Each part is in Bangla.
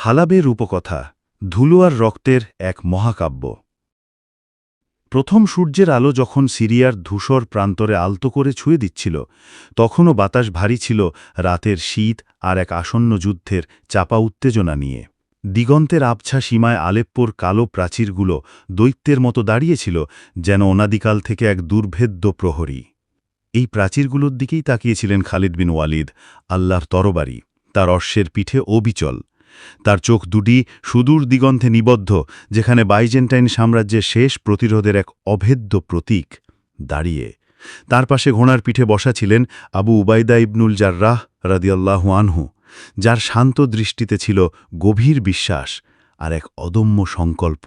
হালাবের রূপকথা ধুলো আর রক্তের এক মহাকাব্য। প্রথম সূর্যের আলো যখন সিরিয়ার ধূসর প্রান্তরে আলতো করে ছুঁয়ে দিচ্ছিল, তখনও বাতাস ভারী ছিল রাতের শীত আর এক আসন্ন যুদ্ধের চাপা উত্তেজনা নিয়ে। দিগন্তের আবছা সীমায় আলেপ্পোর কালো প্রাচীরগুলো দৈত্যের মতো দাঁড়িয়েছিল, যেন অনাদিকাল থেকে এক দুর্ভেদ্য প্রহরী। এই প্রাচীরগুলোর দিকেই তাকিয়েছিলেন খালিদ বিন ওয়ালিদ, আল্লাহর তরবারি তার অশ্বের পিঠে অবিচল। তার চোখ দুটি সুদূর দিগন্তে নিবদ্ধ, যেখানে বাইজেন্টাইন সাম্রাজ্যের শেষ প্রতিরোধের এক অভেদ্য প্রতীক দাঁড়িয়ে। তার পাশে ঘোড়ার পিঠে বসা ছিলেন আবু উবাইদা ইবনুল জাররাহ রাদিয়াল্লাহু আনহু, যার শান্ত দৃষ্টিতে ছিল গভীর বিশ্বাস আর এক অদম্য সংকল্প।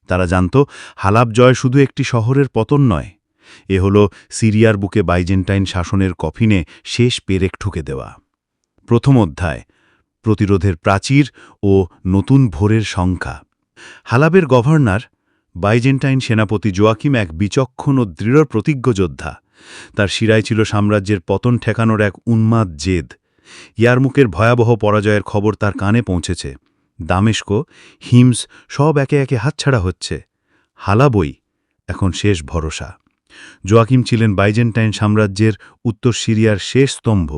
তারা জানত, হালাব জয় শুধু একটি শহরের পতন নয়, এ হল সিরিয়ার বুকে বাইজেন্টাইন শাসনের কফিনে শেষ পেরেক ঠুকে দেওয়া। প্রথম অধ্যায়, প্রতিরোধের প্রাচীর ও নতুন ভোরের সংখ্যা। হালাবের গভর্নর বাইজেন্টাইন সেনাপতি জোয়াকিম এক বিচক্ষণ ও দৃঢ় প্রতিজ্ঞ যোদ্ধা। তার শিরায় ছিল সাম্রাজ্যের পতন ঠেকানোর এক উন্মাদ জেদ। ইয়ারমুকের ভয়াবহ পরাজয়ের খবর তার কানে পৌঁছেছে। দামেস্ক, হিমস সব একে একে হাতছাড়া হচ্ছে। হালাবই এখন শেষ ভরসা। জোয়াকিম ছিলেন বাইজেন্টাইন সাম্রাজ্যের উত্তর সিরিয়ার শেষ স্তম্ভ।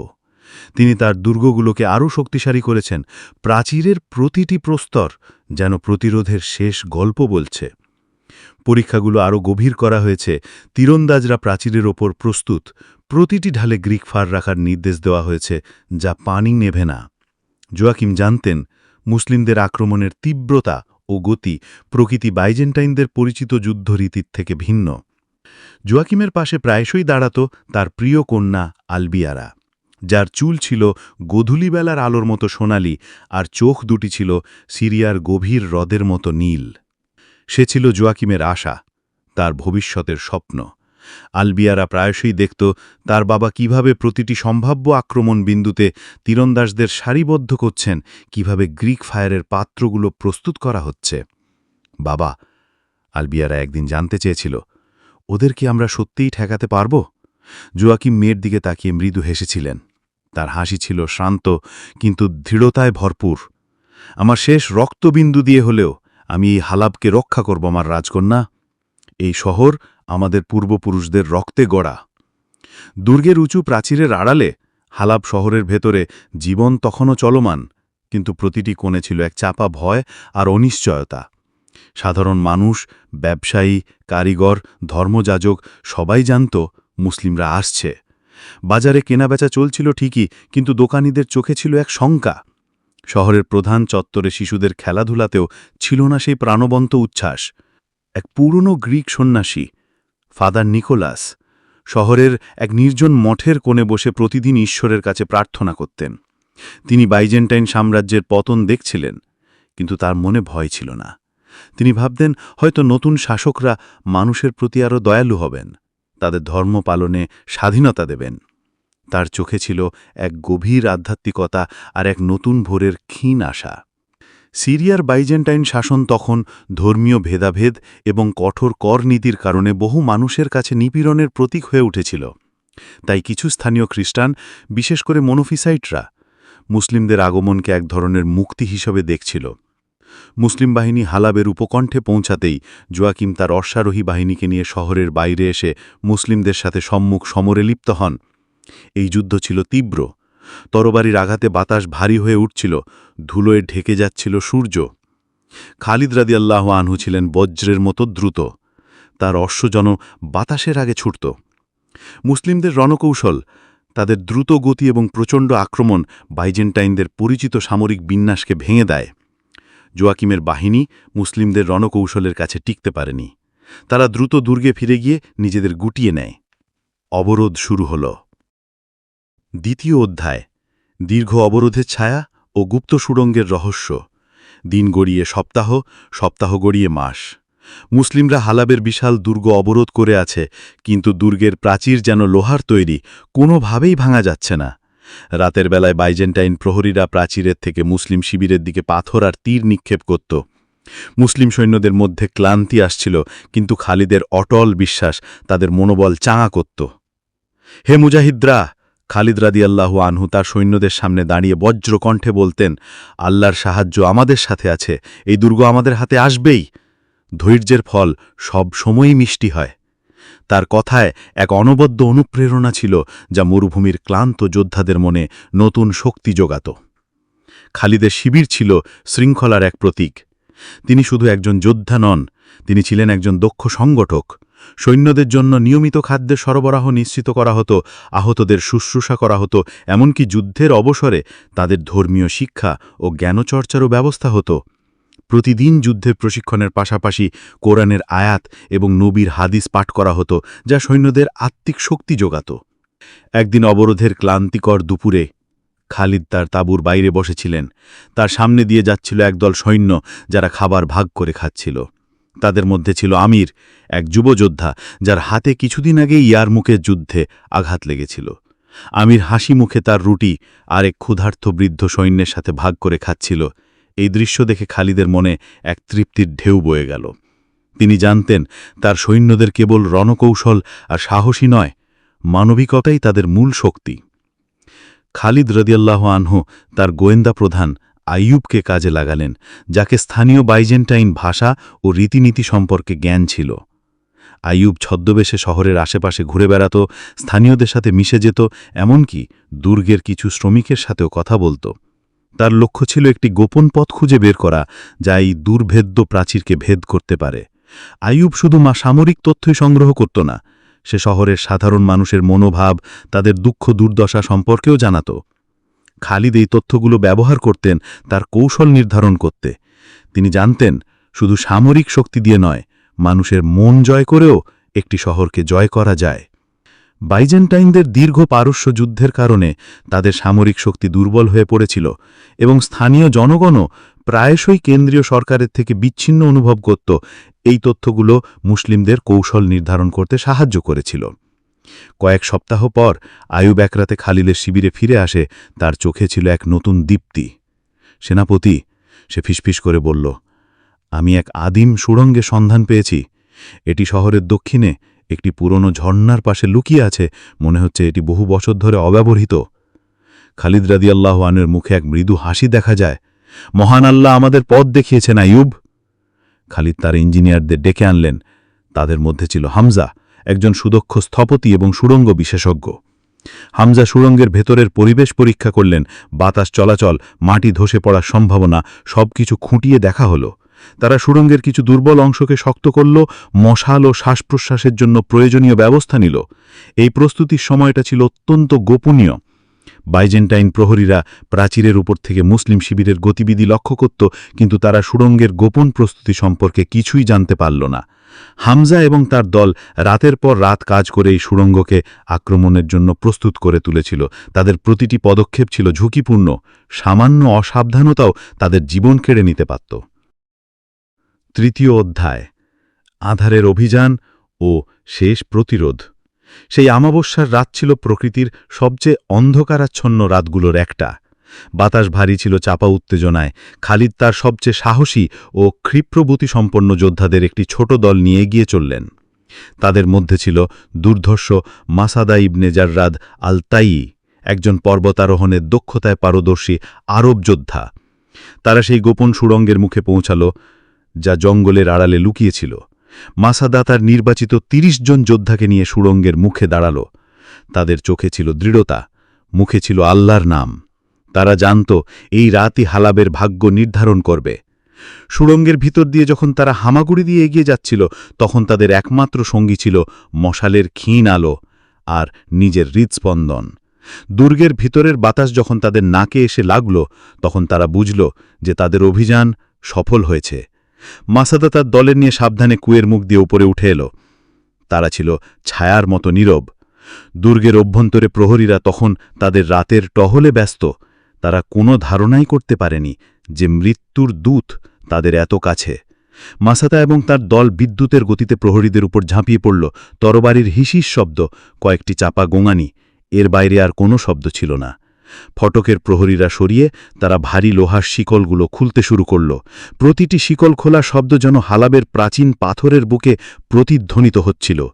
তিনি তার দুর্গগুলোকে আরও শক্তিশালী করেছেন। প্রাচীরের প্রতিটি প্রস্তর যেন প্রতিরোধের শেষ গল্প বলছে। পরীক্ষাগুলো আরও গভীর করা হয়েছে। তীরন্দাজরা প্রাচীরের ওপর প্রস্তুত। প্রতিটি ঢালে গ্রিক ফার রাখার নির্দেশ দেওয়া হয়েছে, যা পানি নেভে না। জোয়াকিম জানতেন, মুসলিমদের আক্রমণের তীব্রতা ও গতি প্রকৃতি বাইজেন্টাইনদের পরিচিত যুদ্ধরীতির থেকে ভিন্ন। জোয়াকিমের পাশে প্রায়শই দাঁড়াত তার প্রিয় কন্যা আলবিয়ারা, যার চুল ছিল গোধূলিবেলার আলোর মতো সোনালি আর চোখ দুটি ছিল সিরিয়ার গভীর হ্রদের মতো নীল। সে ছিল জোয়াকিমের আশা, তার ভবিষ্যতের স্বপ্ন। আলবিয়ারা প্রায়শই দেখত তার বাবা কিভাবে প্রতিটি সম্ভাব্য আক্রমণ বিন্দুতে তীরন্দাজদের সারিবদ্ধ করছেন, কিভাবে গ্রিক ফায়ারের পাত্রগুলো প্রস্তুত করা হচ্ছে। বাবা, আলবিয়ারা একদিন জানতে চেয়েছিল, ওদের কি আমরা সত্যিই ঠেকাতে পারব? জোয়াকিম মেয়ের দিকে তাকিয়ে মৃদু হেসেছিলেন। তার হাসি ছিল শান্ত কিন্তু দৃঢ়তায় ভরপুর। আমার শেষ রক্তবিন্দু দিয়ে হলেও আমি এই হালাবকে রক্ষা করব আমার রাজকন্যা। এই শহর আমাদের পূর্বপুরুষদের রক্তে গড়া। দুর্গের উঁচু প্রাচীরের আড়ালে হালাব শহরের ভেতরে জীবন তখনও চলমান, কিন্তু প্রতিটি কোণে ছিল এক চাপা ভয় আর অনিশ্চয়তা। সাধারণ মানুষ, ব্যবসায়ী, কারিগর, ধর্মযাজক সবাই জানত মুসলিমরা আসছে। বাজারে কেনাবেচা চলছিল ঠিকই, কিন্তু দোকানীদের চোখে ছিল এক শঙ্কা। শহরের প্রধান চত্বরে শিশুদের খেলাধুলাতেও ছিল না সেই প্রাণবন্ত উচ্ছ্বাস। এক পুরনো গ্রিক সন্ন্যাসী, ফাদার নিকোলাস, শহরের এক নির্জন মঠের কোণে বসে প্রতিদিন ঈশ্বরের কাছে প্রার্থনা করতেন। তিনি বাইজেন্টাইন সাম্রাজ্যের পতন দেখছিলেন, কিন্তু তার মনে ভয় ছিল না। তিনি ভাবতেন, হয়তো নতুন শাসকরা মানুষের প্রতি আরও দয়ালু হবেন, তাদের ধর্ম পালনে স্বাধীনতা দেবেন। তার চোখে ছিল এক গভীর আধ্যাত্মিকতা আর এক নতুন ভোরের ক্ষীণ আশা। সিরিয়ার বাইজেন্টাইন শাসন তখন ধর্মীয় ভেদাভেদ এবং কঠোর কর নীতির কারণে বহু মানুষের কাছে নিপীড়নের প্রতীক হয়ে উঠেছিল। তাই কিছু স্থানীয় খ্রিস্টান, বিশেষ করে মনোফিসাইটরা, মুসলিমদের আগমনকে এক ধরনের মুক্তি হিসেবে দেখছিল। মুসলিম বাহিনী হালাবের উপকণ্ঠে পৌঁছাতেই জোয়াকিম তার অশ্বারোহী বাহিনীকে নিয়ে শহরের বাইরে এসে মুসলিমদের সাথে সম্মুখ সমরে লিপ্ত হন। এই যুদ্ধ ছিল তীব্র। তরবারির আঘাতে বাতাস ভারী হয়ে উঠছিল, ধুলোয় ঢেকে যাচ্ছিল সূর্য। খালিদ রাদিয়াল্লাহু আনহু ছিলেন বজ্রের মতো দ্রুত। তার অশ্ব যেন বাতাসের আগে ছুটত। মুসলিমদের রণকৌশল, তাদের দ্রুত গতি এবং প্রচণ্ড আক্রমণ বাইজেন্টাইনদের পরিচিত সামরিক বিন্যাসকে ভেঙে দেয়। জোয়াকিমের বাহিনী মুসলিমদের রণকৌশলের কাছে টিকতে পারেনি। তারা দ্রুত দুর্গে ফিরে গিয়ে নিজেদের গুটিয়ে নেয়। অবরোধ শুরু হল। দ্বিতীয় অধ্যায়, দীর্ঘ অবরোধের ছায়া ও গুপ্ত সুড়ঙ্গের রহস্য। দিন গড়িয়ে সপ্তাহ, সপ্তাহ গড়িয়ে মাস। মুসলিমরা হালাবের বিশাল দুর্গ অবরোধ করে আছে, কিন্তু দুর্গের প্রাচীর যেন লোহার তৈরি, কোনোভাবেই ভাঙা যাচ্ছে না। রাতের বেলায় বাইজেন্টাইন প্রহরীরা প্রাচীরের থেকে মুসলিম শিবিরের দিকে পাথর আর তীর নিক্ষেপ করত। মুসলিম সৈন্যদের মধ্যে ক্লান্তি আসছিল, কিন্তু খালিদের অটল বিশ্বাস তাদের মনোবল চাঙা করত। হে মুজাহিদরা, খালিদ রাদিয়াল্লাহু আনহু তার সৈন্যদের সামনে দাঁড়িয়ে বজ্র কণ্ঠে বলতেন, আল্লাহর সাহায্য আমাদের সাথে আছে, এই দুর্গ আমাদের হাতে আসবেই। ধৈর্যের ফল সব সময়ই মিষ্টি হয়। তার কথায় এক অনবদ্য অনুপ্রেরণা ছিল, যা মরুভূমির ক্লান্ত যোদ্ধাদের মনে নতুন শক্তি যোগাত। খালিদের শিবির ছিল শৃঙ্খলার এক প্রতীক। তিনি শুধু একজন যোদ্ধা নন, তিনি ছিলেন একজন দক্ষ সংগঠক। সৈন্যদের জন্য নিয়মিত খাদ্যের সরবরাহ নিশ্চিত করা হতো, আহতদের শুশ্রূষা করা হতো, এমনকি যুদ্ধের অবসরে তাদের ধর্মীয় শিক্ষা ও জ্ঞানচর্চারও ব্যবস্থা হতো। প্রতিদিন যুদ্ধের প্রশিক্ষণের পাশাপাশি কোরআনের আয়াত এবং নবীর হাদিস পাঠ করা হতো, যা সৈন্যদের আত্মিক শক্তি যোগাত। একদিন অবরোধের ক্লান্তিকর দুপুরে খালিদ তার তাঁবুর বাইরে বসেছিলেন। তার সামনে দিয়ে যাচ্ছিল একদল সৈন্য, যারা খাবার ভাগ করে খাচ্ছিল। তাদের মধ্যে ছিল আমির, এক যুবযোদ্ধা যার হাতে কিছুদিন আগে ইয়ারমুকের যুদ্ধে আঘাত লেগেছিল। আমির হাসি মুখে তার রুটি আর এক ক্ষুধার্ত বৃদ্ধ সৈন্যের সাথে ভাগ করে খাচ্ছিল। এই দৃশ্য দেখে খালিদের মনে এক তৃপ্তির ঢেউ বয়ে গেল। তিনি জানতেন, তার সৈন্যদের কেবল রণকৌশল আর সাহসী নয়, মানবিকতাই তাদের মূল শক্তি। খালিদ রাদিয়াল্লাহু আনহু তার গোয়েন্দা প্রধান আইয়ুবকে কাজে লাগালেন, যাকে স্থানীয় বাইজেন্টাইন ভাষা ও রীতিনীতি সম্পর্কে জ্ঞান ছিল। আইয়ুব ছদ্মবেশে শহরের আশেপাশে ঘুরে বেড়াত, স্থানীয়দের সাথে মিশে যেত, এমনকি দুর্গের কিছু শ্রমিকের সাথেও কথা বলত। তার লক্ষ্য ছিল একটি গোপন পথ খুঁজে বের করা, যা এই দুর্ভেদ্য প্রাচীরকে ভেদ করতে পারে। আইয়ুব শুধু সামরিক তথ্যই সংগ্রহ করত না, সে শহরের সাধারণ মানুষের মনোভাব, তাদের দুঃখ দুর্দশা সম্পর্কেও জানাত। খালিদ এই তথ্যগুলো ব্যবহার করতেন তার কৌশল নির্ধারণ করতে। তিনি জানতেন, শুধু সামরিক শক্তি দিয়ে নয়, মানুষের মন জয় করেও একটি শহরকে জয় করা যায়। বাইজেন্টাইনদের দীর্ঘ পারস্য যুদ্ধের কারণে তাদের সামরিক শক্তি দুর্বল হয়ে পড়েছিল এবং স্থানীয় জনগণও প্রায়শই কেন্দ্রীয় সরকারের থেকে বিচ্ছিন্ন অনুভব করত। এই তথ্যগুলো মুসলিমদের কৌশল নির্ধারণ করতে সাহায্য করেছিল। কয়েক সপ্তাহ পর আইয়ুব এক রাতে খালিদের শিবিরে ফিরে আসে। তার চোখে ছিল এক নতুন দীপ্তি। সেনাপতি, সে ফিসফিস করে বলল, আমি এক আদিম সুড়ঙ্গে সন্ধান পেয়েছি। এটি শহরের দক্ষিণে একটি পুরনো ঝর্ণার পাশে লুকিয়ে আছে। মনে হচ্ছে এটি বহু বছর ধরে অব্যবহৃত। খালিদ রাদিয়াল্লাহু আনহুর মুখে এক মৃদু হাসি দেখা যায়। মহান আল্লাহ আমাদের পথ দেখিয়েছেন আইয়ুব। খালিদ তার ইঞ্জিনিয়ারদের ডেকে আনলেন। তাদের মধ্যে ছিল হামজা, একজন সুদক্ষ স্থপতি এবং সুড়ঙ্গ বিশেষজ্ঞ। হামজা সুড়ঙ্গের ভেতরের পরিবেশ পরীক্ষা করলেন। বাতাস চলাচল, মাটি ধসে পড়ার সম্ভাবনা সবকিছু খুঁটিয়ে দেখা হলো। তারা সুড়ঙ্গের কিছু দুর্বল অংশকে শক্ত করল, মশাল ও শ্বাস-প্রশ্বাসের জন্য প্রয়োজনীয় ব্যবস্থা নিল। এই প্রস্তুতির সময়টা ছিল অত্যন্ত গোপনীয়। বাইজেন্টাইন প্রহরীরা প্রাচীরের উপর থেকে মুসলিম শিবিরের গতিবিধি লক্ষ্য করত, কিন্তু তারা সুড়ঙ্গের গোপন প্রস্তুতি সম্পর্কে কিছুই জানতে পারল না। হামজা এবং তার দল রাতের পর রাত কাজ করে এই সুড়ঙ্গকে আক্রমণের জন্য প্রস্তুত করে তুলেছিল। তাদের প্রতিটি পদক্ষেপ ছিল ঝুঁকিপূর্ণ। সামান্য অসাবধানতাও তাদের জীবন কেড়ে নিতে পারত। তৃতীয় অধ্যায়, আঁধারের অভিযান ও শেষ প্রতিরোধ। সেই অমাবস্যার রাত ছিল প্রকৃতির সবচেয়ে অন্ধকারাচ্ছন্ন রাতগুলোর একটা। বাতাস ভারী ছিল চাপা উত্তেজনায়। খালিদ তার সবচেয়ে সাহসী ও ক্ষিপ্রবুদ্ধিসম্পন্ন যোদ্ধাদের একটি ছোট দল নিয়ে এগিয়ে চললেন। তাদের মধ্যে ছিল দুর্ধর্ষ মাসাদা ইবনে জাররাদ আল তাই, একজন পর্বতারোহণের দক্ষতায় পারদর্শী আরব যোদ্ধা। তারা সেই গোপন সুড়ঙ্গের মুখে পৌঁছাল, যা জঙ্গলের আড়ালে লুকিয়েছিল। মাসাদা তার নির্বাচিত ৩০ জন যোদ্ধাকে নিয়ে সুড়ঙ্গের মুখে দাঁড়াল। তাদের চোখে ছিল দৃঢ়তা, মুখে ছিল আল্লাহর নাম। তারা জানত এই রাতই হালাবের ভাগ্য নির্ধারণ করবে। সুড়ঙ্গের ভিতর দিয়ে যখন তারা হামাগুড়ি দিয়ে এগিয়ে যাচ্ছিল, তখন তাদের একমাত্র সঙ্গী ছিল মশালের ক্ষীণ আলো আর নিজের হৃদস্পন্দন। দুর্গের ভিতরের বাতাস যখন তাদের নাকে এসে লাগল, তখন তারা বুঝল যে তাদের অভিযান সফল হয়েছে। মাসাদা তার দলের নিয়ে সাবধানে কুয়ের মুখ দিয়ে উপরে উঠে এল। তারা ছিল ছায়ার মতো নীরব। দুর্গের অভ্যন্তরে প্রহরীরা তখন তাদের রাতের টহলে ব্যস্ত। তারা কোনো ধারণাই করতে পারেনি যে মৃত্যুর দূত তাদের এত কাছে। মাসাদা এবং তার দল বিদ্যুতের গতিতে প্রহরীদের উপর ঝাঁপিয়ে পড়ল। তরবারির হিসিস শব্দ, কয়েকটি চাপা গোঙানি, এর বাইরে আর কোনো শব্দ ছিল না। ফটকের প্রহরীরা সরিয়ে তারা ভারী লোহার শিকলগুলো খুলতে শুরু করল। প্রতিটি শিকল খোলা শব্দ যেন হালাবের প্রাচীন পাথরের বুকে প্রতিধ্বনিত হচ্ছিল।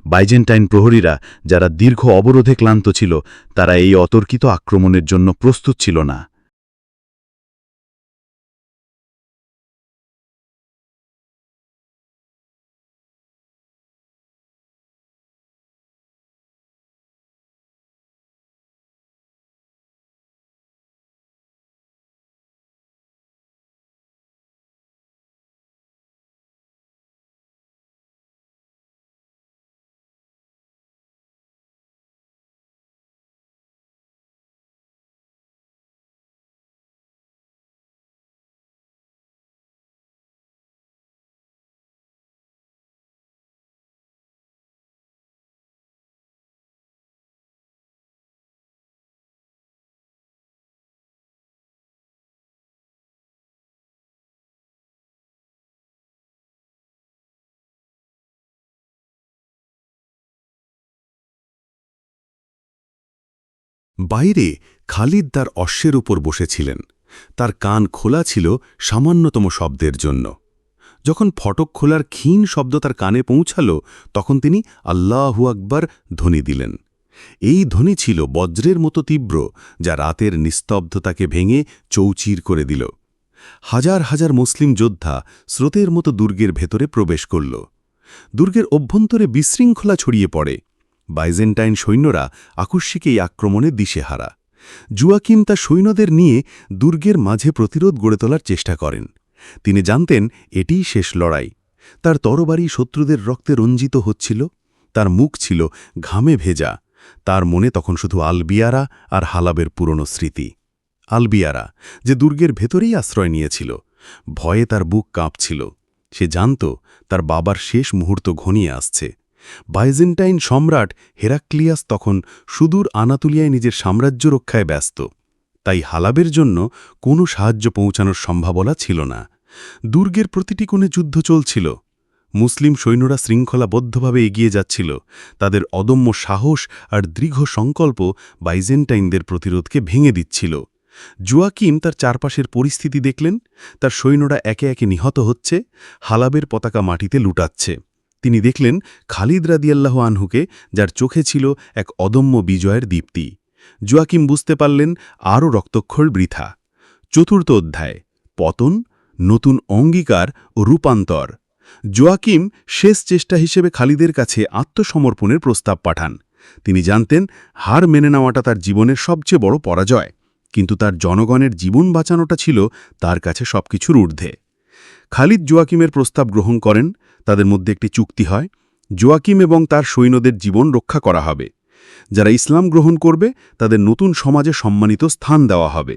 বাইজেন্টাইন প্রহরীরা, যারা দীর্ঘ অবরোধে ক্লান্ত ছিল, তারা এই অতর্কিত আক্রমণের জন্য প্রস্তুত ছিল না। বাইরে খালিদ তার অশ্বের উপর বসেছিলেন। তার কান খোলা ছিল সামান্যতম শব্দের জন্য। যখন ফটক খোলার ক্ষীণ শব্দ তার কানে পৌঁছাল, তখন তিনি আল্লাহু আকবার ধ্বনি দিলেন। এই ধ্বনি ছিল বজ্রের মতো তীব্র, যা রাতের নিস্তব্ধতাকে ভেঙে চৌচির করে দিল। হাজার হাজার মুসলিম যোদ্ধা স্রোতের মতো দুর্গের ভেতরে প্রবেশ করল। দুর্গের অভ্যন্তরে বিশৃঙ্খলা ছড়িয়ে পড়ে। বাইজেন্টাইন সৈন্যরা আকস্মিক এই আক্রমণে দিশেহারা। জুয়াকিম তার সৈন্যদের নিয়ে দুর্গের মাঝে প্রতিরোধ গড়ে তোলার চেষ্টা করেন। তিনি জানতেন এটিই শেষ লড়াই। তার তরবারি শত্রুদের রক্তে রঞ্জিত হচ্ছিল, তার মুখ ছিল ঘামে ভেজা। তার মনে তখন শুধু আলবিয়ারা আর হালাবের পুরনো স্মৃতি। আলবিয়ারা, যে দুর্গের ভেতরেই আশ্রয় নিয়েছিল। ভয়ে তার বুক কাঁপছিল। সে জানত তার বাবার শেষ মুহূর্ত ঘনিয়ে আসছে। বাইজেন্টাইন সম্রাট হেরাক্লিয়াস তখন সুদূর আনাতুলিয়ায় নিজের সাম্রাজ্য রক্ষায় ব্যস্ত। তাই হালাবের জন্য কোনো সাহায্য পৌঁছানোর সম্ভাবনা ছিল না। দুর্গের প্রতিটি কোণে যুদ্ধ চলছিল। মুসলিম সৈন্যরা শৃঙ্খলাবদ্ধভাবে এগিয়ে যাচ্ছিল। তাদের অদম্য সাহস আর দৃঢ় সংকল্প বাইজেন্টাইনদের প্রতিরোধকে ভেঙে দিচ্ছিল। জুয়াকিম তার চারপাশের পরিস্থিতি দেখলেন। তার সৈন্যরা একে একে নিহত হচ্ছে, হালাবের পতাকা মাটিতে লুটাচ্ছে। তিনি দেখলেন খালিদ রাদিয়াল্লাহু আনহুকে, যার চোখে ছিল এক অদম্য বিজয়ের দীপ্তি। জুয়াকিম বুঝতে পারলেন আরও রক্তক্ষল বৃথা। চতুর্থ অধ্যায়, পতন, নতুন অঙ্গীকার ও রূপান্তর। জোয়াকিম শেষ চেষ্টা হিসেবে খালিদের কাছে আত্মসমর্পণের প্রস্তাব পাঠান। তিনি জানতেন হার মেনে নেওয়াটা তার জীবনের সবচেয়ে বড় পরাজয়, কিন্তু তার জনগণের জীবন বাঁচানোটা ছিল তার কাছে সবকিছুর ঊর্ধ্বে। খালিদ জোয়াকিমের প্রস্তাব গ্রহণ করেন। তাদের মধ্যে একটি চুক্তি হয়। জোয়াকিম এবং তার সৈন্যদের জীবন রক্ষা করা হবে। যারা ইসলাম গ্রহণ করবে তাদের নতুন সমাজে সম্মানিত স্থান দেওয়া হবে।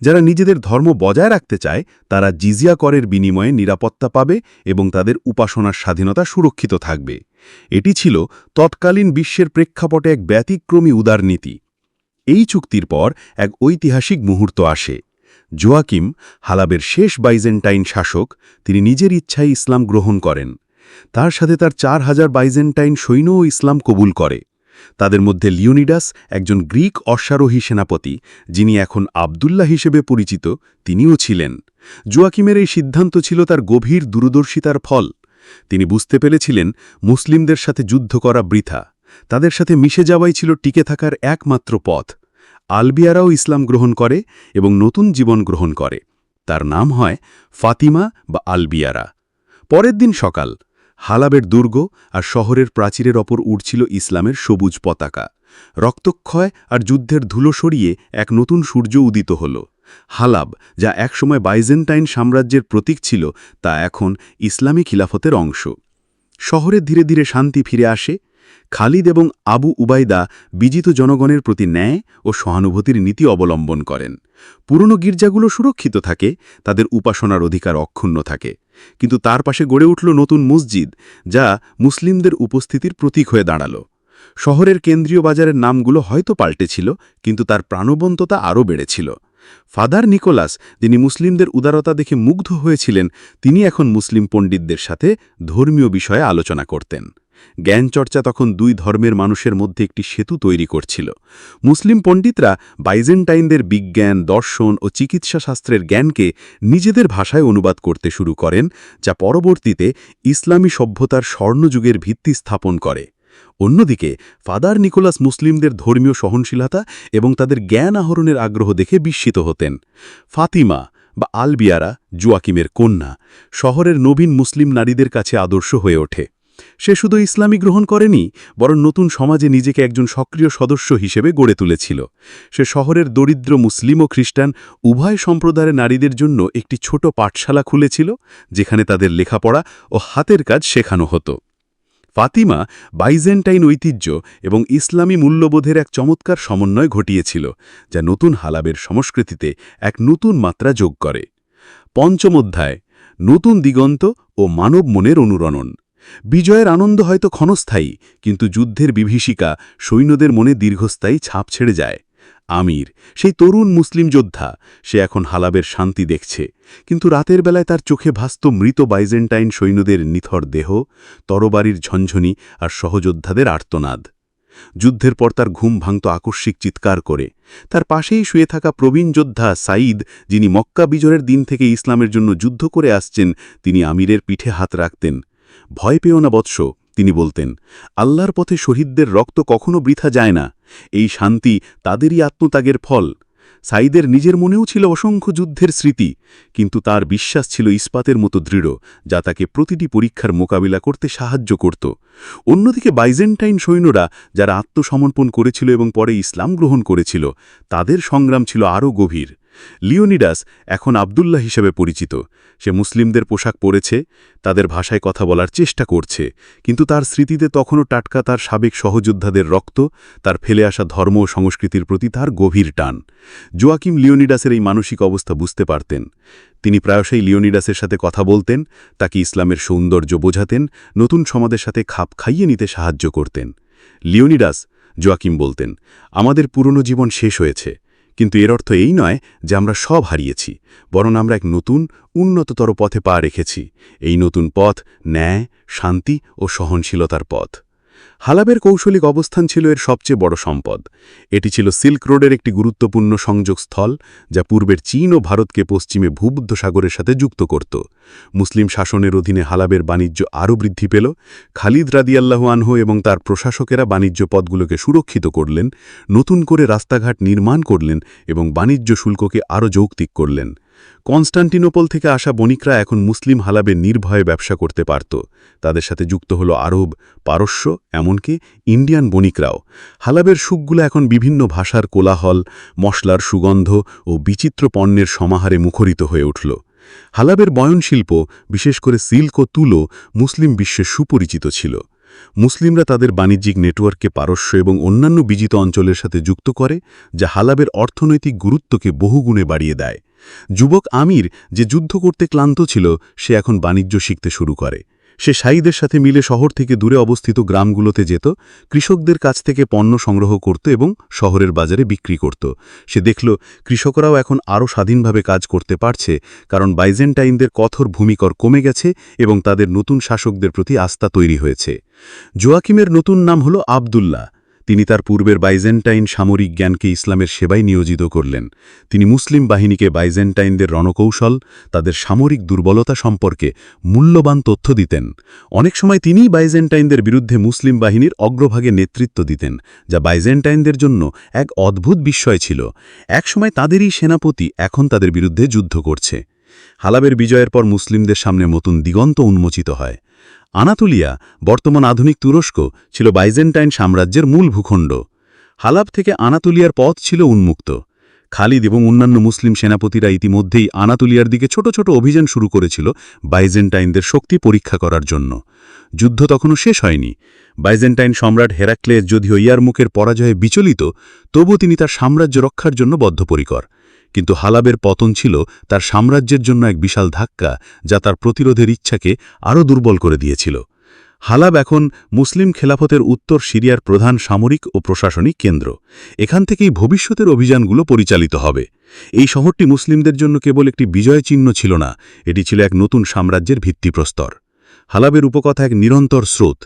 যারা নিজেদের ধর্ম বজায় রাখতে চায় তারা জিজিয়া করের বিনিময়ে নিরাপত্তা পাবে এবং তাদের উপাসনার স্বাধীনতা সুরক্ষিত থাকবে। এটি ছিল তৎকালীন বিশ্বের প্রেক্ষাপটে এক ব্যতিক্রমী উদারনীতি। এই চুক্তির পর এক ঐতিহাসিক মুহূর্ত আসে। জোয়াকিম, হালাবের শেষ বাইজেন্টাইন শাসক, তিনি নিজের ইচ্ছায় ইসলাম গ্রহণ করেন। তার সাথে তার 4000 বাইজেন্টাইন সৈন্যও ইসলাম কবুল করে। তাদের মধ্যে লিওনিডাস, একজন গ্রিক অশ্বারোহী সেনাপতি, যিনি এখন আবদুল্লাহ হিসেবে পরিচিত, তিনিও ছিলেন। জোয়াকিমের এই সিদ্ধান্ত ছিল তার গভীর দূরদর্শিতার ফল। তিনি বুঝতে পেরেছিলেন মুসলিমদের সাথে যুদ্ধ করা বৃথা। তাদের সাথে মিশে যাওয়াই ছিল টিকে থাকার একমাত্র পথ। আলবিয়ারাও ইসলাম গ্রহণ করে এবং নতুন জীবন গ্রহণ করে। তার নাম হয় ফাতিমা বা আলবিয়ারা। পরের দিন সকাল, হালাবের দুর্গ আর শহরের প্রাচীরের ওপর উড়ছিল ইসলামের সবুজ পতাকা। রক্তক্ষয় আর যুদ্ধের ধুলো সরিয়ে এক নতুন সূর্য উদিত হল। হালাব, যা একসময় বাইজেন্টাইন সাম্রাজ্যের প্রতীক ছিল, তা এখন ইসলামী খিলাফতের অংশ। শহরে ধীরে ধীরে শান্তি ফিরে আসে। খালিদ এবং আবু উবাইদা বিজিত জনগণের প্রতি ন্যায় ও সহানুভূতির নীতি অবলম্বন করেন। পুরনো গির্জাগুলো সুরক্ষিত থাকে, তাদের উপাসনার অধিকার অক্ষুণ্ণ থাকে। কিন্তু তার পাশে গড়ে উঠল নতুন মসজিদ, যা মুসলিমদের উপস্থিতির প্রতীক হয়ে দাঁড়াল। শহরের কেন্দ্রীয় বাজারের নামগুলো হয়তো পাল্টেছিল, কিন্তু তার প্রাণবন্ততা আরও বেড়েছিল। ফাদার নিকোলাস, যিনি মুসলিমদের উদারতা দেখে মুগ্ধ হয়েছিলেন, তিনি এখন মুসলিম পণ্ডিতদের সাথে ধর্মীয় বিষয়ে আলোচনা করতেন। জ্ঞানচর্চা তখন দুই ধর্মের মানুষের মধ্যে একটি সেতু তৈরি করছিল। মুসলিম পণ্ডিতরা বাইজেন্টাইনদের বিজ্ঞান, দর্শন ও চিকিৎসা শাস্ত্রের জ্ঞানকে নিজেদের ভাষায় অনুবাদ করতে শুরু করেন, যা পরবর্তীতে ইসলামী সভ্যতার স্বর্ণযুগের ভিত্তি স্থাপন করে। অন্যদিকে ফাদার নিকোলাস মুসলিমদের ধর্মীয় সহনশীলতা এবং তাদের জ্ঞান আহরণের আগ্রহ দেখে বিস্মিত হতেন। ফাতিমা বা আলবিয়ারা, জোয়াকিমের কন্যা, শহরের নবীন মুসলিম নারীদের কাছে আদর্শ হয়ে ওঠে। সে শুধু ইসলামী গ্রহণ করেনি, বরং নতুন সমাজে নিজেকে একজন সক্রিয় সদস্য হিসেবে গড়ে তুলেছিল। সে শহরের দরিদ্র মুসলিম ও খ্রিস্টান উভয় সম্প্রদায়ের নারীদের জন্য একটি ছোট পাঠশালা খুলেছিল, যেখানে তাদের লেখাপড়া ও হাতের কাজ শেখানো হতো। ফাতিমা বাইজেন্টাইন ঐতিহ্য এবং ইসলামী মূল্যবোধের এক চমৎকার সমন্বয় ঘটিয়েছিল, যা নতুন হালাবের সংস্কৃতিতে এক নতুন মাত্রা যোগ করে। পঞ্চম অধ্যায়, নতুন দিগন্ত ও মানব মনের অনুরণন। বিজয়ের আনন্দ হয়তো ক্ষণস্থায়ী, কিন্তু যুদ্ধের বিভীষিকা সৈন্যদের মনে দীর্ঘস্থায়ী ছাপ ছেড়ে যায়। আমির, সেই তরুণ মুসলিম যোদ্ধা, সে এখন হালাবের শান্তি দেখছে, কিন্তু রাতের বেলায় তার চোখে ভাসত মৃত বাইজেন্টাইন সৈন্যদের নিথর দেহ, তরবারির ঝনঝনি আর সহযোদ্ধাদের আর্তনাদ। যুদ্ধের পর তার ঘুম ভাঙত আকস্মিক চিৎকার করে। তার পাশেই শুয়ে থাকা প্রবীণ যোদ্ধা সাঈদ, যিনি মক্কা বিজয়ের দিন থেকে ইসলামের জন্য যুদ্ধ করে আসছেন, তিনি আমিরের পিঠে হাত রাখতেন। ভয় পেও না বৎস, তিনি বলতেন, আল্লাহর পথে শহীদদের রক্ত কখনো বৃথা যায় না। এই শান্তি তাদেরই আত্মত্যাগের ফল। সাঈদের নিজের মনেও ছিল অসংখ্য যুদ্ধের স্মৃতি, কিন্তু তার বিশ্বাস ছিল ইস্পাতের মতো দৃঢ়, যা তাকে প্রতিটি পরীক্ষার মোকাবিলা করতে সাহায্য করত। অন্যদিকে বাইজেন্টাইন সৈন্যরা, যারা আত্মসমর্পণ করেছিল এবং পরে ইসলাম গ্রহণ করেছিল, তাদের সংগ্রাম ছিল আরও গভীর। লিওনিডাস এখন আবদুল্লাহ হিসেবে পরিচিত। সে মুসলিমদের পোশাক পরেছে, তাদের ভাষায় কথা বলার চেষ্টা করছে, কিন্তু তার স্মৃতিতে তখনও টাটকা তার সাবেক সহযোদ্ধাদের রক্ত, তার ফেলে আসা ধর্ম ও সংস্কৃতির প্রতি তার গভীর টান। জোয়াকিম লিওনিডাসের এই মানসিক অবস্থা বুঝতে পারতেন। তিনি প্রায়শই লিওনিডাসের সাথে কথা বলতেন, তাকে ইসলামের সৌন্দর্য বোঝাতেন, নতুন সমাজের সাথে খাপ খাইয়ে নিতে সাহায্য করতেন। লিওনিডাস, জোয়াকিম বলতেন, আমাদের পুরনো জীবন শেষ হয়েছে, কিন্তু এর অর্থ এই নয় যে আমরা সব হারিয়েছি, বরং আমরা এক নতুন, উন্নততর পথে পা রেখেছি। এই নতুন পথ ন্যায়, শান্তি ও সহনশীলতার পথ। হালাবের কৌশলিক অবস্থান ছিল এর সবচেয়ে বড় সম্পদ। এটি ছিল সিল্ক রোডের একটি গুরুত্বপূর্ণ সংযোগস্থল, যা পূর্বের চীন ও ভারতকে পশ্চিমে ভূমধ্যসাগরের সাথে যুক্ত করত। মুসলিম শাসনের অধীনে হালাবের বাণিজ্য আরও বৃদ্ধি পেল। খালিদ রাদিয়াল্লাহু আনহু এবং তার প্রশাসকেরা বাণিজ্য পথগুলোকে সুরক্ষিত করলেন, নতুন করে রাস্তাঘাট নির্মাণ করলেন এবং বাণিজ্য শুল্ককে আরও যৌক্তিক করলেন। কনস্টান্টিনোপল থেকে আসা বণিকরা এখন মুসলিম হালাবে নির্ভয়ে ব্যবসা করতে পারত। তাদের সাথে যুক্ত হল আরব, পারস্য, এমনকি ইন্ডিয়ান বণিকরাও। হালাবের সুকগুলো এখন বিভিন্ন ভাষার কোলাহল, মশলার সুগন্ধ ও বিচিত্র পণ্যের সমাহারে মুখরিত হয়ে উঠল। হালাবের বয়নশিল্প, বিশেষ করে সিল্ক ও তুলো, মুসলিম বিশ্বে সুপরিচিত ছিল। মুসলিমরা তাদের বাণিজ্যিক নেটওয়ার্ককে পারস্য এবং অন্যান্য বিজিত অঞ্চলের সাথে যুক্ত করে, যা হালাবের অর্থনৈতিক গুরুত্বকে বহুগুণে বাড়িয়ে দেয়। যুবক আমির, যে যুদ্ধ করতে ক্লান্ত ছিল, সে এখন বাণিজ্য শিখতে শুরু করে। সে সাঈদের সাথে মিলে শহর থেকে দূরে অবস্থিত গ্রামগুলোতে যেত, কৃষকদের কাছ থেকে পণ্য সংগ্রহ করত এবং শহরের বাজারে বিক্রি করত। সে দেখল কৃষকরাও এখন আরও স্বাধীনভাবে কাজ করতে পারছে, কারণ বাইজেন্টাইনদের কঠোর ভূমিকর কমে গেছে এবং তাদের নতুন শাসকদের প্রতি আস্থা তৈরি হয়েছে। জোয়াকিমের নতুন নাম হল আবদুল্লাহ। তিনি তার পূর্বের বাইজেন্টাইন সামরিক জ্ঞানকে ইসলামের সেবায় নিয়োজিত করলেন। তিনি মুসলিম বাহিনীকে বাইজেন্টাইনদের রণকৌশল, তাদের সামরিক দুর্বলতা সম্পর্কে মূল্যবান তথ্য দিতেন। অনেক সময় তিনিই বাইজেন্টাইনদের বিরুদ্ধে মুসলিম বাহিনীর অগ্রভাগে নেতৃত্ব দিতেন, যা বাইজেন্টাইনদের জন্য এক অদ্ভুত বিস্ময় ছিল। একসময় তাদেরই সেনাপতি এখন তাদের বিরুদ্ধে যুদ্ধ করছে। হালাবের বিজয়ের পর মুসলিমদের সামনে নতুন দিগন্ত উন্মোচিত হয়। আনাতোলিয়া, বর্তমান আধুনিক তুরস্ক, ছিল বাইজেন্টাইন সাম্রাজ্যের মূল ভূখণ্ড। হালাব থেকে আনাতোলিয়ার পথ ছিল উন্মুক্ত। খালিদ এবং অন্যান্য মুসলিম সেনাপতিরা ইতিমধ্যেই আনাতোলিয়ার দিকে ছোট ছোট অভিযান শুরু করেছিল বাইজেন্টাইনদের শক্তি পরীক্ষা করার জন্য। যুদ্ধ তখনও শেষ হয়নি। বাইজেন্টাইন সম্রাট হেরাক্লেস যদিও ইয়ারমুকের পরাজয়ে বিচলিত, তবু তিনি তার সাম্রাজ্য রক্ষার জন্য বদ্ধপরিকর। কিন্তু হালাবের পতন ছিল তার সাম্রাজ্যের জন্য এক বিশাল ধাক্কা, যা তার প্রতিরোধের ইচ্ছাকে আরও দুর্বল করে দিয়েছিল। হালাব এখন মুসলিম খেলাফতের উত্তর সিরিয়ার প্রধান সামরিক ও প্রশাসনিক কেন্দ্র। এখান থেকেই ভবিষ্যতের অভিযানগুলো পরিচালিত হবে। এই শহরটি মুসলিমদের জন্য কেবল একটি বিজয় চিহ্ন ছিল না, এটি ছিল এক নতুন সাম্রাজ্যের ভিত্তিপ্রস্তর। হালাবের উপকথা এক নিরন্তর স্রোত।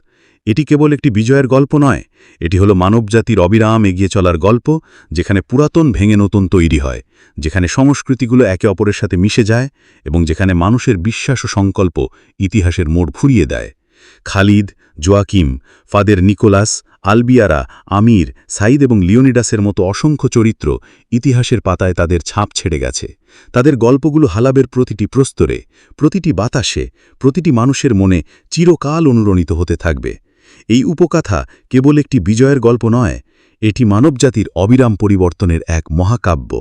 এটি কেবল একটি বিজয়ের গল্প নয়, এটি হলো মানবজাতির অবিরাম এগিয়ে চলার গল্প, যেখানে পুরাতন ভেঙে নতুন তৈরি হয়, যেখানে সংস্কৃতিগুলো একে অপরের সাথে মিশে যায় এবং যেখানে মানুষের বিশ্বাস ও সংকল্প ইতিহাসের মোড় ঘুরিয়ে দেয়। খালিদ, জোয়াকিম, ফাদের নিকোলাস, আলবিয়ারা, আমির, সাইদ এবং লিওনিডাসের মতো অসংখ্য চরিত্র ইতিহাসের পাতায় তাদের ছাপ ছেড়ে গেছে। তাদের গল্পগুলো হালাবের প্রতিটি প্রস্তরে, প্রতিটি বাতাসে, প্রতিটি মানুষের মনে চিরকাল অনুরণিত হতে থাকবে। এই উপকথা কেবল একটি বিজয়ের গল্প নয়, এটি মানবজাতির অবিরাম পরিবর্তনের এক মহাকাব্য।